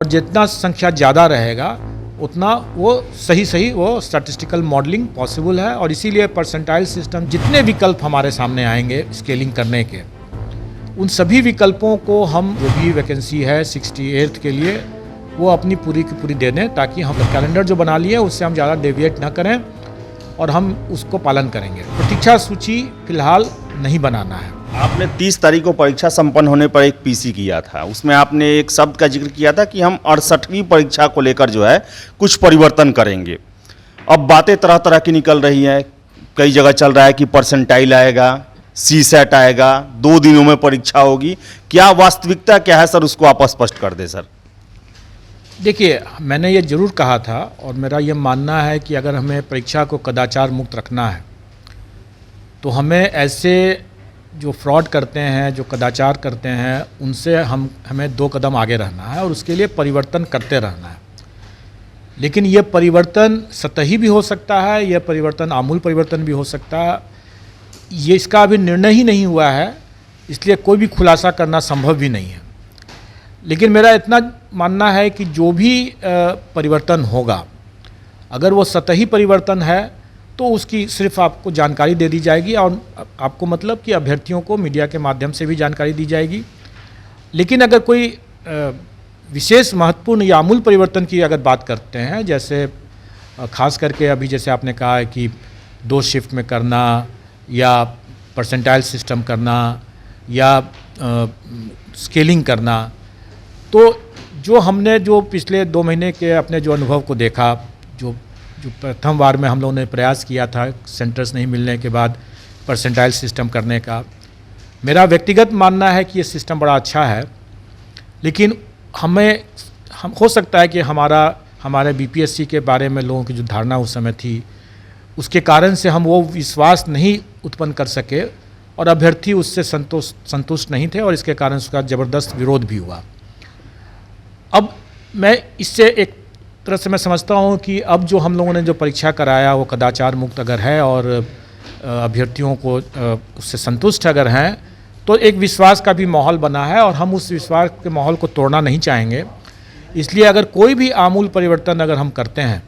जितना संख्या ज़्यादा रहेगा उतना वो सही वो स्टैटिस्टिकल मॉडलिंग पॉसिबल है। और इसीलिए परसेंटाइल सिस्टम जितने विकल्प हमारे सामने आएंगे स्केलिंग करने के, उन सभी विकल्पों को हम जो भी वैकेंसी है 68th के लिए वो अपनी पूरी की पूरी दे दें, ताकि हम कैलेंडर जो बना लिए उससे हम ज़्यादा डेविएट ना करें और हम उसको पालन करेंगे। प्रतीक्षा सूची फिलहाल नहीं बनाना है। आपने 30 तारीख को परीक्षा संपन्न होने पर एक पीसी किया था, उसमें आपने एक शब्द का जिक्र किया था कि हम 68वीं परीक्षा को लेकर जो है कुछ परिवर्तन करेंगे। अब बातें तरह तरह की निकल रही हैं, कई जगह चल रहा है कि परसेंटाइल आएगा, सीसेट आएगा, 2 दिनों में परीक्षा होगी। क्या वास्तविकता क्या है सर, उसको आप स्पष्ट कर दें सर। देखिए, मैंने ये ज़रूर कहा था और मेरा ये मानना है कि अगर हमें परीक्षा को कदाचार मुक्त रखना है तो हमें ऐसे जो फ्रॉड करते हैं, जो कदाचार करते हैं, उनसे हमें 2 कदम आगे रहना है और उसके लिए परिवर्तन करते रहना है। लेकिन ये परिवर्तन सतही भी हो सकता है, यह परिवर्तन आमूल परिवर्तन भी हो सकता है। ये इसका अभी निर्णय ही नहीं हुआ है, इसलिए कोई भी खुलासा करना संभव भी नहीं है। लेकिन मेरा इतना मानना है कि जो भी परिवर्तन होगा, अगर वो सतही परिवर्तन है तो उसकी सिर्फ आपको जानकारी दे दी जाएगी और आपको मतलब कि अभ्यर्थियों को मीडिया के माध्यम से भी जानकारी दी जाएगी। लेकिन अगर कोई विशेष महत्वपूर्ण या आमूल परिवर्तन की अगर बात करते हैं, जैसे खास करके अभी जैसे आपने कहा है कि 2 शिफ्ट में करना या परसेंटाइल सिस्टम करना या स्केलिंग करना, तो जो हमने जो पिछले 2 महीने के अपने जो अनुभव को देखा, जो प्रथम बार में हम लोगों ने प्रयास किया था सेंटर्स नहीं मिलने के बाद परसेंटाइल सिस्टम करने का, मेरा व्यक्तिगत मानना है कि ये सिस्टम बड़ा अच्छा है। लेकिन हम हो सकता है कि हमारे बीपीएससी के बारे में लोगों की जो धारणा उस समय थी, उसके कारण से हम वो विश्वास नहीं उत्पन्न कर सके और अभ्यर्थी उससे संतुष्ट नहीं थे और इसके कारण उसका ज़बरदस्त विरोध भी हुआ। अब मैं इससे एक तरह से मैं समझता हूँ कि अब जो हम लोगों ने जो परीक्षा कराया वो कदाचार मुक्त अगर है और अभ्यर्थियों को उससे संतुष्ट अगर हैं, तो एक विश्वास का भी माहौल बना है और हम उस विश्वास के माहौल को तोड़ना नहीं चाहेंगे। इसलिए अगर कोई भी आमूल परिवर्तन अगर हम करते हैं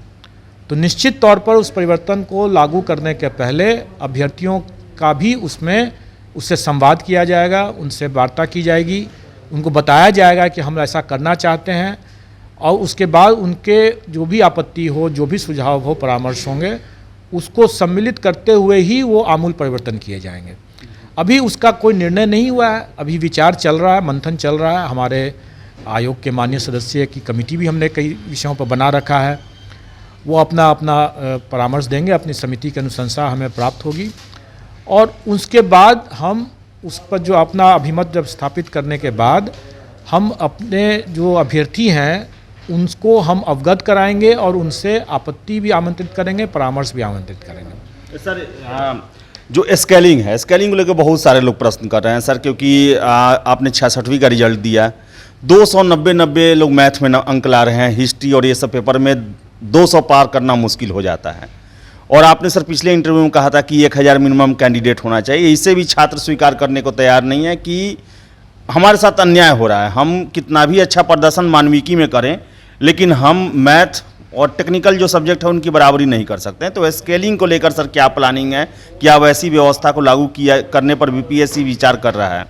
तो निश्चित तौर पर उस परिवर्तन को लागू करने के पहले अभ्यर्थियों का भी उससे संवाद किया जाएगा, उनसे वार्ता की जाएगी, उनको बताया जाएगा कि हम ऐसा करना चाहते हैं और उसके बाद उनके जो भी आपत्ति हो, जो भी सुझाव हो, परामर्श होंगे, उसको सम्मिलित करते हुए ही वो आमूल परिवर्तन किए जाएंगे। अभी उसका कोई निर्णय नहीं हुआ है, अभी विचार चल रहा है, मंथन चल रहा है। हमारे आयोग के माननीय सदस्य की कमेटी भी हमने कई विषयों पर बना रखा है, वो अपना परामर्श देंगे, अपनी समिति की अनुशंसा हमें प्राप्त होगी और उसके बाद हम उस पर जो अपना अभिमत जब स्थापित करने के बाद हम अपने जो अभ्यर्थी हैं उनको हम अवगत कराएंगे और उनसे आपत्ति भी आमंत्रित करेंगे, परामर्श भी आमंत्रित करेंगे। सर, जो स्केलिंग है, स्केलिंग को लेकर बहुत सारे लोग प्रश्न कर रहे हैं सर, क्योंकि आपने 66वीं का रिजल्ट दिया, 290 लोग मैथ में अंक ला रहे हैं, हिस्ट्री और ये सब पेपर में 200 पार करना मुश्किल हो जाता है। और आपने सर पिछले इंटरव्यू में कहा था कि 1000 मिनिमम कैंडिडेट होना चाहिए, इससे भी छात्र स्वीकार करने को तैयार नहीं है कि हमारे साथ अन्याय हो रहा है। हम कितना भी अच्छा प्रदर्शन मानविकी में करें, लेकिन हम मैथ और टेक्निकल जो सब्जेक्ट है उनकी बराबरी नहीं कर सकते हैं। तो स्केलिंग को लेकर सर क्या प्लानिंग है, क्या वैसी व्यवस्था को लागू करने पर बीपीएससी विचार कर रहा है?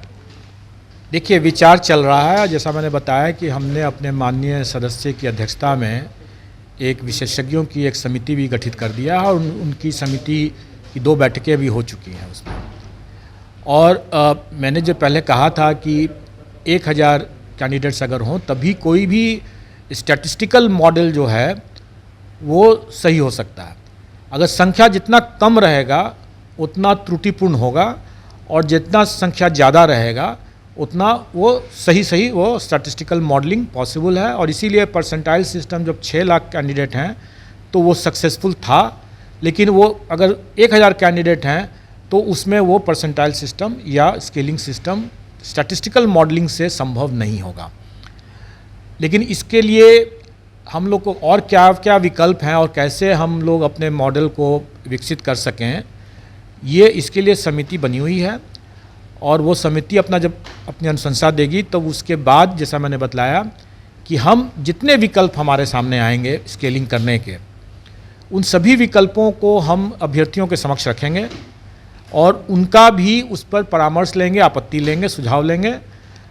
देखिए, विचार चल रहा है। जैसा मैंने बताया कि हमने अपने माननीय सदस्य की अध्यक्षता में एक विशेषज्ञों की एक समिति भी गठित कर दिया है और उनकी समिति की 2 बैठकें भी हो चुकी हैं उसमें। और मैंने जो पहले कहा था कि 1000 कैंडिडेट्स अगर हों तभी कोई भी स्टैटिस्टिकल मॉडल जो है वो सही हो सकता है। अगर संख्या जितना कम रहेगा उतना त्रुटिपूर्ण होगा और जितना संख्या ज़्यादा रहेगा उतना वो सही वो स्टैटिस्टिकल मॉडलिंग पॉसिबल है। और इसीलिए परसेंटाइल सिस्टम जब 6 लाख कैंडिडेट हैं तो वो सक्सेसफुल था, लेकिन वो अगर 1000 कैंडिडेट हैं तो उसमें वो परसेंटाइल सिस्टम या स्केलिंग सिस्टम स्टैटिस्टिकल मॉडलिंग से संभव नहीं होगा। लेकिन इसके लिए हम लोग को और क्या क्या विकल्प हैं और कैसे हम लोग अपने मॉडल को विकसित कर सकें, ये इसके लिए समिति बनी हुई है और वो समिति जब अपनी अनुशंसा देगी तो उसके बाद जैसा मैंने बतलाया कि हम जितने विकल्प हमारे सामने आएंगे स्केलिंग करने के, उन सभी विकल्पों को हम अभ्यर्थियों के समक्ष रखेंगे और उनका भी उस पर परामर्श लेंगे, आपत्ति लेंगे, सुझाव लेंगे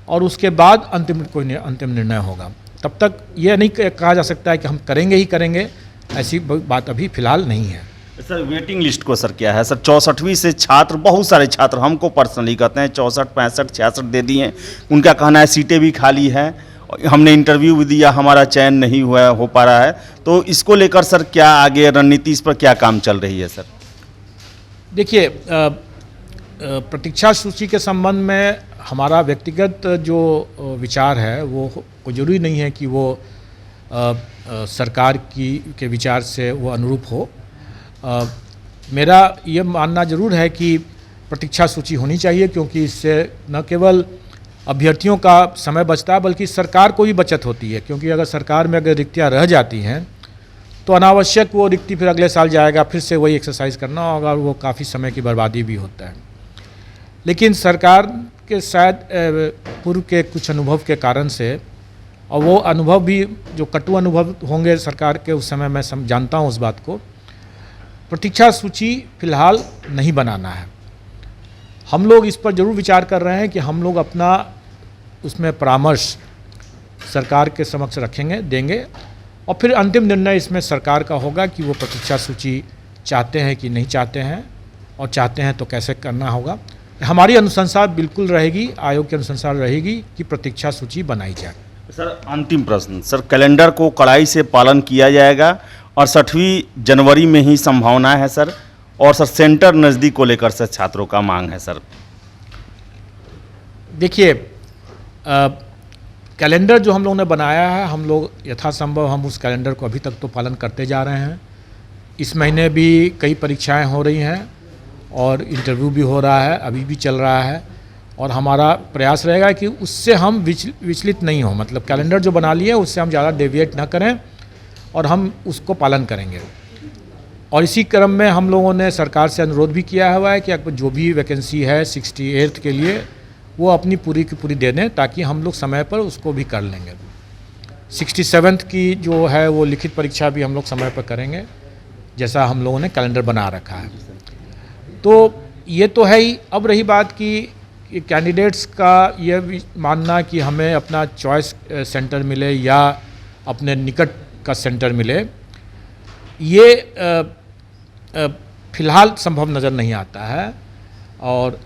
और उसके बाद अंतिम निर्णय होगा। तब तक ये नहीं कहा जा सकता है कि हम करेंगे ही करेंगे, ऐसी बात अभी फ़िलहाल नहीं है। सर वेटिंग लिस्ट को सर क्या है सर? 64वीं से छात्र, बहुत सारे छात्र हमको पर्सनली कहते हैं 64, 65, 66 दे दिए हैं। उनका कहना है सीटें भी खाली हैं, हमने इंटरव्यू भी दिया, हमारा चयन नहीं हो पा रहा है। तो इसको लेकर सर क्या आगे रणनीति, इस पर क्या काम चल रही है सर? देखिए, प्रतीक्षा सूची के संबंध में हमारा व्यक्तिगत जो विचार है वो कोई ज़रूरी नहीं है कि वो सरकार के विचार से वो अनुरूप हो। मेरा ये मानना ज़रूर है कि प्रतीक्षा सूची होनी चाहिए, क्योंकि इससे न केवल अभ्यर्थियों का समय बचता है बल्कि सरकार को भी बचत होती है। क्योंकि अगर सरकार में अगर रिक्तियाँ रह जाती हैं तो अनावश्यक वो रिक्ति फिर अगले साल जाएगा, फिर से वही एक्सरसाइज करना होगा और वो काफ़ी समय की बर्बादी भी होता है। लेकिन सरकार के शायद पूर्व के कुछ अनुभव के कारण से, और वो अनुभव भी जो कटु अनुभव होंगे सरकार के उस समय, मैं जानता हूँ उस बात को, प्रतीक्षा सूची फिलहाल नहीं बनाना है। हम लोग इस पर ज़रूर विचार कर रहे हैं कि हम लोग अपना उसमें परामर्श सरकार के समक्ष रखेंगे, देंगे और फिर अंतिम निर्णय इसमें सरकार का होगा कि वो प्रतीक्षा सूची चाहते हैं कि नहीं चाहते हैं, और चाहते हैं तो कैसे करना होगा। हमारी अनुशंसा बिल्कुल रहेगी, आयोग की अनुशंसा रहेगी कि प्रतीक्षा सूची बनाई जाए। सर अंतिम प्रश्न सर, कैलेंडर को कड़ाई से पालन किया जाएगा और 6वीं जनवरी में ही संभावना है सर, और सर सेंटर नज़दीक को लेकर से छात्रों का मांग है सर? देखिए, कैलेंडर जो हम लोगों ने बनाया है, हम लोग यथासंभव हम उस कैलेंडर को अभी तक तो पालन करते जा रहे हैं। इस महीने भी कई परीक्षाएं हो रही हैं और इंटरव्यू भी हो रहा है, अभी भी चल रहा है, और हमारा प्रयास रहेगा कि उससे हम विचलित नहीं हो। मतलब कैलेंडर जो बना लिए उससे हम ज़्यादा डेविएट ना करें और हम उसको पालन करेंगे। और इसी क्रम में हम लोगों ने सरकार से अनुरोध भी किया हुआ है कि जो भी वैकेंसी है 68th के लिए वो अपनी पूरी की पूरी दे दें, ताकि हम लोग समय पर उसको भी कर लेंगे। 67th की जो है वो लिखित परीक्षा भी हम लोग समय पर करेंगे, जैसा हम लोगों ने कैलेंडर बना रखा है। तो ये तो है ही। अब रही बात कि कैंडिडेट्स का ये भी मानना कि हमें अपना चॉइस सेंटर मिले या अपने निकट का सेंटर मिले, ये फ़िलहाल संभव नज़र नहीं आता है। और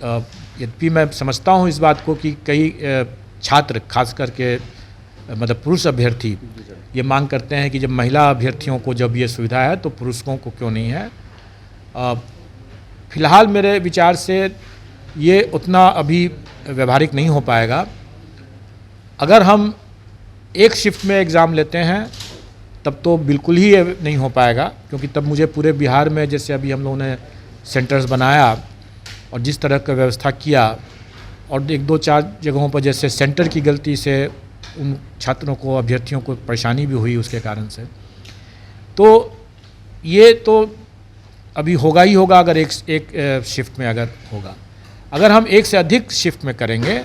यद्यपि मैं समझता हूँ इस बात को कि कई छात्र, खास करके मतलब पुरुष अभ्यर्थी, ये मांग करते हैं कि जब महिला अभ्यर्थियों को जब ये सुविधा है तो पुरुषों को क्यों नहीं है। फ़िलहाल मेरे विचार से ये उतना अभी व्यवहारिक नहीं हो पाएगा। अगर हम एक शिफ्ट में एग्ज़ाम लेते हैं तब तो बिल्कुल ही ये नहीं हो पाएगा, क्योंकि तब मुझे पूरे बिहार में, जैसे अभी हम लोगों ने सेंटर्स बनाया और जिस तरह का व्यवस्था किया, और 1-2-4 जगहों पर जैसे सेंटर की गलती से उन छात्रों को, अभ्यर्थियों को परेशानी भी हुई उसके कारण से, तो ये तो अभी होगा ही होगा अगर एक शिफ्ट में अगर होगा। अगर हम एक से अधिक शिफ्ट में करेंगे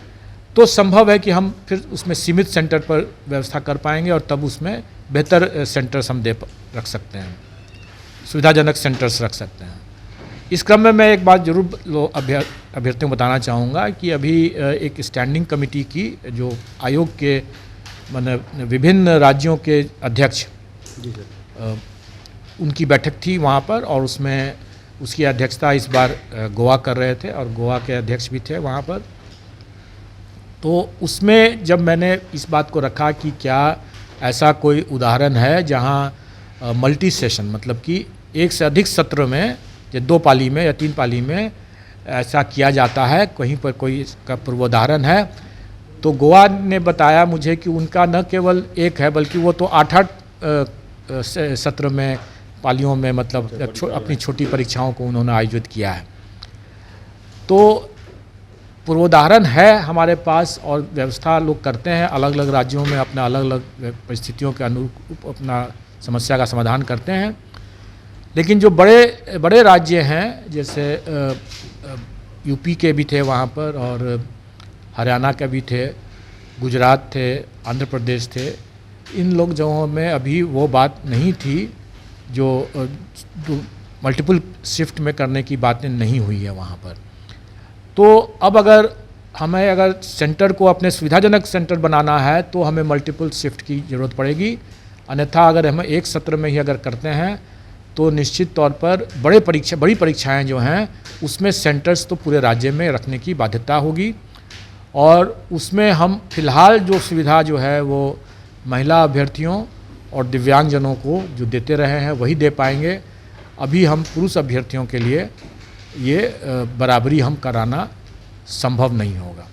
तो संभव है कि हम फिर उसमें सीमित सेंटर पर व्यवस्था कर पाएंगे और तब उसमें बेहतर सेंटर्स हम रख सकते हैं, सुविधाजनक सेंटर्स रख सकते हैं। इस क्रम में मैं एक बात जरूर अभ्यर्थियों को बताना चाहूँगा कि अभी एक स्टैंडिंग कमेटी की, जो आयोग के मतलब विभिन्न राज्यों के अध्यक्ष, उनकी बैठक थी वहाँ पर, और उसमें उसकी अध्यक्षता इस बार गोवा कर रहे थे और गोवा के अध्यक्ष भी थे वहाँ पर। तो उसमें जब मैंने इस बात को रखा कि क्या ऐसा कोई उदाहरण है जहाँ मल्टी सेशन, मतलब कि एक से अधिक सत्र में, या 2 पाली में या 3 पाली में ऐसा किया जाता है, कहीं पर कोई इसका पूर्वोदाहरण है, तो गोवा ने बताया मुझे कि उनका न केवल एक है बल्कि वो तो 8-8 सत्र में, पालियों में, मतलब अपनी छोटी परीक्षाओं को उन्होंने आयोजित किया है। तो पूर्वोदाहरण है हमारे पास और व्यवस्था लोग करते हैं, अलग अलग राज्यों में अपना अलग अलग परिस्थितियों के अनुरूप अपना समस्या का समाधान करते हैं। लेकिन जो बड़े बड़े राज्य हैं, जैसे यूपी के भी थे वहाँ पर, और हरियाणा के भी थे, गुजरात थे, आंध्र प्रदेश थे, इन लोग जगहों में अभी वो बात नहीं थी जो मल्टीपल शिफ्ट में करने की बातें नहीं हुई है वहाँ पर। तो अब अगर सेंटर को अपने सुविधाजनक सेंटर बनाना है तो हमें मल्टीपल शिफ्ट की ज़रूरत पड़ेगी, अन्यथा अगर हम एक सत्र में ही अगर करते हैं तो निश्चित तौर पर बड़ी परीक्षाएं जो हैं उसमें सेंटर्स तो पूरे राज्य में रखने की बाध्यता होगी, और उसमें हम फिलहाल जो सुविधा जो है वो महिला अभ्यर्थियों और दिव्यांगजनों को जो देते रहे हैं वही दे पाएंगे। अभी हम पुरुष अभ्यर्थियों के लिए ये बराबरी हम कराना संभव नहीं होगा।